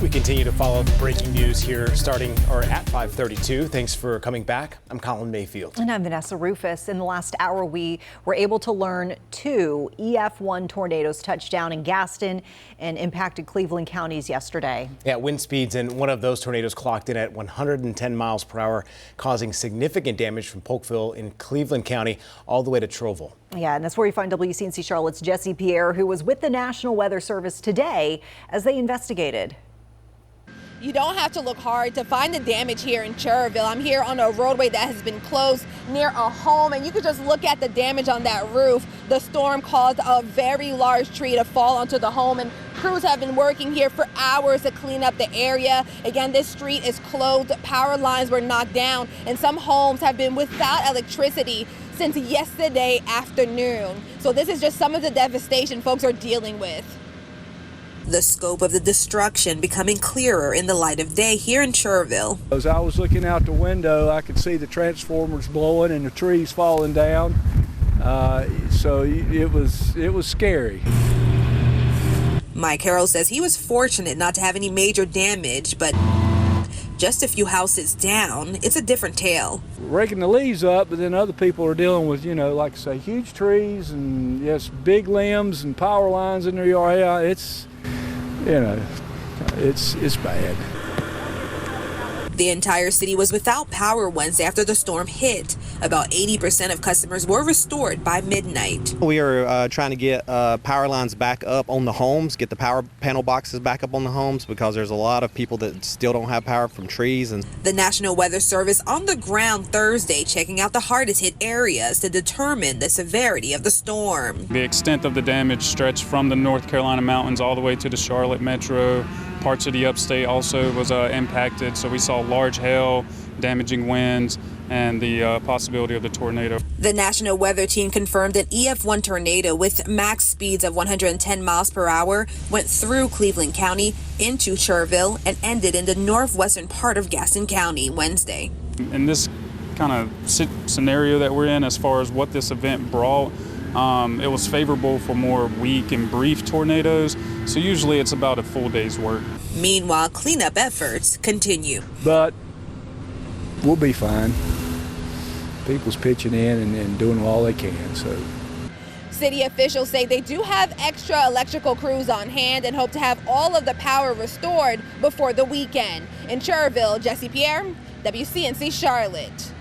We continue to follow the breaking news here at 5:32. Thanks for coming back. I'm Colin Mayfield. And I'm Vanessa Rufus. In the last hour, we were able to learn 2 EF-1 tornadoes touched down in Gaston and impacted Cleveland counties yesterday. Yeah, wind speeds in one of those tornadoes clocked in at 110 miles per hour, causing significant damage from Polkville in Cleveland County all the way to Troville. Yeah, and that's where you find WCNC Charlotte's Jesse Pierre, who was with the National Weather Service today as they investigated. You don't have to look hard to find the damage here in Cherville. I'm here on a roadway that has been closed near a home, and you can just look at the damage on that roof. The storm caused a very large tree to fall onto the home, and crews have been working here for hours to clean up the area. Again, this street is closed. Power lines were knocked down, and some homes have been without electricity since yesterday afternoon. So this is just some of the devastation folks are dealing with. The scope of the destruction becoming clearer in the light of day here in Cherville. As I was looking out the window, I could see the transformers blowing and the trees falling down. So it was scary. Mike Harrell says he was fortunate not to have any major damage, but just a few houses down, it's a different tale. Raking the leaves up, but then other people are dealing with, like I say, huge trees and yes, big limbs and power lines in their yard. Yeah, it's bad. The entire city was without power Wednesday after the storm hit. About 80% of customers were restored by midnight. We are trying to get power lines back up on the homes, get the power panel boxes back up on the homes because there's a lot of people that still don't have power from trees. And the National Weather Service on the ground Thursday checking out the hardest hit areas to determine the severity of the storm. The extent of the damage stretched from the North Carolina mountains all the way to the Charlotte metro. Parts of the upstate also was impacted, so we saw large hail, damaging winds, and the possibility of the tornado. The National Weather Team confirmed an EF-1 tornado with max speeds of 110 miles per hour went through Cleveland County into Cherville and ended in the northwestern part of Gaston County Wednesday. In this kind of scenario that we're in, as far as what this event brought, it was favorable for more weak and brief tornadoes, so usually it's about a full day's work. Meanwhile, cleanup efforts continue. But we'll be fine. People's pitching in and doing all they can. So, city officials say they do have extra electrical crews on hand and hope to have all of the power restored before the weekend. In Cherville, Jesse Pierre, WCNC Charlotte.